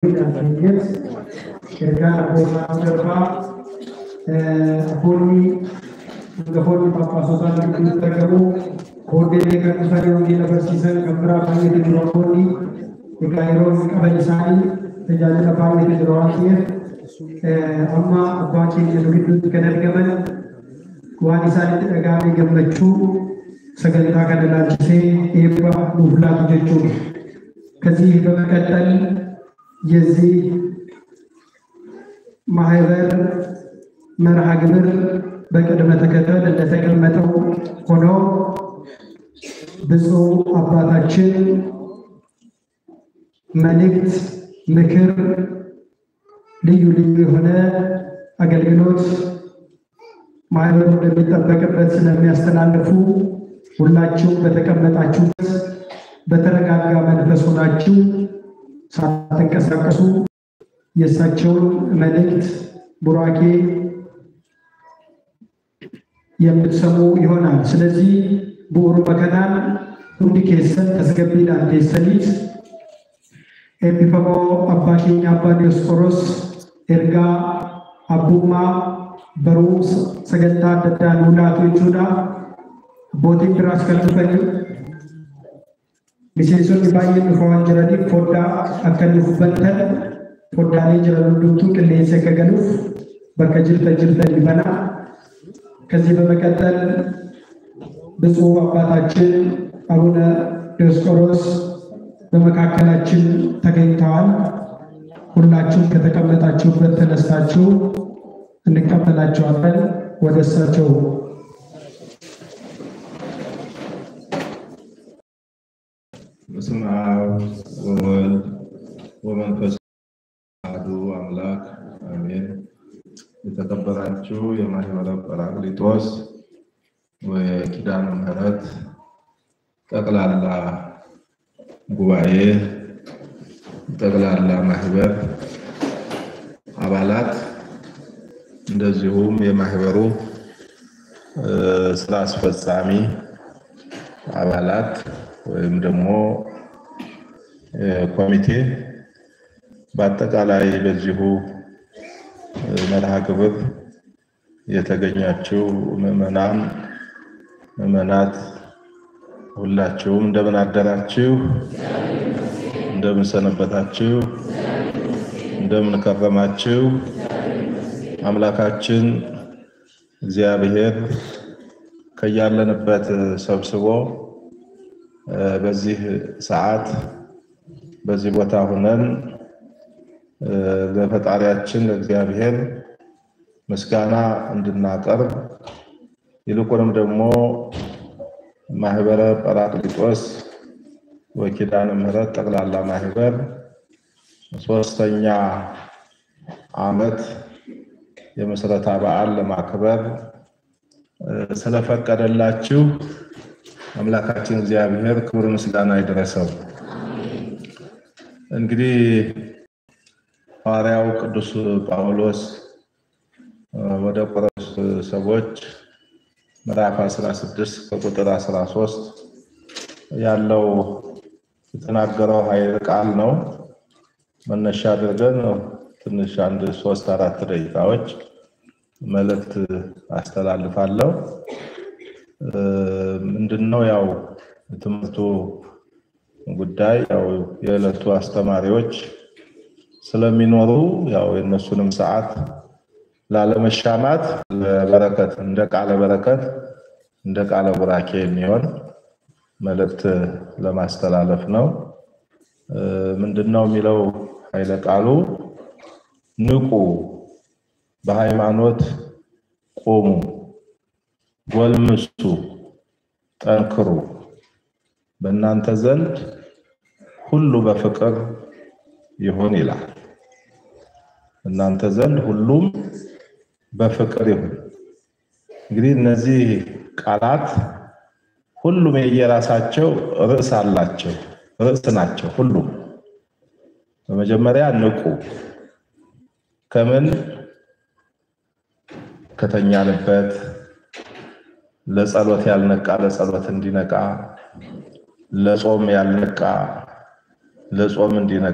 Yes, kerja berapa boni papa sosan itu terkamu kode dengan usaha yang dilakukan keberapa ini di boni ikairo kabaisai terjadi apa ini di Rusia amma abaki yang begitu kenergaman kualisan itu agami gemlecu segala keadaan iba nubla tujuh kasih berkaitan يزي ማህበር መርሃ ግብር በቅድመ ተከተል እንደተቀመጠው ሆኖ ብፁዕ አባታችን መልእክት ምክር ልዩ ልዩ የሆነ አገልግሎት ማህበሩ እንደሚጠበቅበት ስለሚያስተላልፉ ሁላችሁ በተቀመጣችሁበት በተረጋጋ መንፈስ ሆናችሁ ሳትንቀሳቀሱ የእሳቸውን መልእክት ቡራኬ የምትሰሙ ይሆናል። ስለዚህ ቡሩ በከናን ሁንዲ ኬሰን ተስገቢዳን ኬሰኒት ኤፒፈሞ አባኬኛ አባ ዲዮስቆሮስ ኤርጋ አቡማ በሩ ሰገንታ ደዳን ሁላቱ ይቹዳ ቦቲ ብራስ ከልፈኝ ሚሴሶን ባየን ፎን ጀራዲ ፎዳ አከልፍ በተን ፎዳኔ ጀራዱ ዱቱ ቅሌሰ ከገሉፍ በከጅልተ ሊበና ከዚህ በመቀጠል ብፁዕ አባታችን አቡነ ዲዮስቆሮስ በመካከላችን ተገኝተዋል። ሁላችሁም ከተቀመጣችሁበት ተነስታችሁ እንቀበላችኋለን። ወደ እሳቸው በስመ አብ ወወልድ ወመንፈስ አሐዱ አምላክ አሜን። የተከበራችሁ የማህበረ ጰራቅሊጦስ ወኪዳነ ምሕረት ጠቅላላ ጉባኤ ጠቅላላ ማህበር አባላት እንደዚሁም የማህበሩ ስራ አስፈጻሚ አባላት ወይም ደግሞ ኮሚቴ በአጠቃላይ በዚሁ መርሃ ግብር የተገኛችሁ ምዕመናት ሁላችሁም እንደምን አደራችሁ፣ እንደምን ሰነበታችሁ፣ እንደምን ከረማችሁ። አምላካችን እግዚአብሔር ከያለንበት ሰብስቦ በዚህ ሰዓት በዚህ ቦታ ሆነን ለፈጣሪያችን ለእግዚአብሔር ምስጋና እንድናቀርብ ይልቁንም ደግሞ ማህበረ ጰራቅሊጦስ ወኪዳነ ምሕረት ጠቅላላ ማህበር 3ኛ ዓመት የምስረታ በዓል ለማክበር ስለፈቀደላችሁ አምላካችን እግዚአብሔር ክብር ምስጋና ይድረሰው። እንግዲህ ሐዋርያው ቅዱስ ጳውሎስ ወደ ቆሮንቶስ ሰዎች ምዕራፍ 16 ከቁጥር 13 ያለው የተናገረው ኃይለ ቃል ነው። መነሻ አድርገን ትንሽ 3-4 ደቂቃዎች መልእክት አስተላልፋለሁ። ምንድነው ያው ትምህርቱ ጉዳይ ያው የዕለቱ አስተማሪዎች ስለሚኖሩ ያው የነሱንም ሰዓት ላለመሻማት ለበረከት እንደ ቃለ ቡራኬ የሚሆን መልእክት ለማስተላለፍ ነው። ምንድነው የሚለው ኃይለ ቃሉ? ንቁ፣ በሃይማኖት ቆሙ፣ ጎልምሱ፣ ጠንክሩ፣ በእናንተ ዘንድ ሁሉ በፍቅር ይሁን ይላል። እናንተ ዘንድ ሁሉም በፍቅር ይሁን። እንግዲህ እነዚህ ቃላት ሁሉም የየራሳቸው ርዕስ አላቸው፣ ርዕስ ናቸው ሁሉም። በመጀመሪያ ንቁ፣ ከምን ከተኛንበት ለጸሎት ያልነቃ ለጸሎት እንዲነቃ፣ ለጾም ያልነቃ ለጾም እንዲነቃ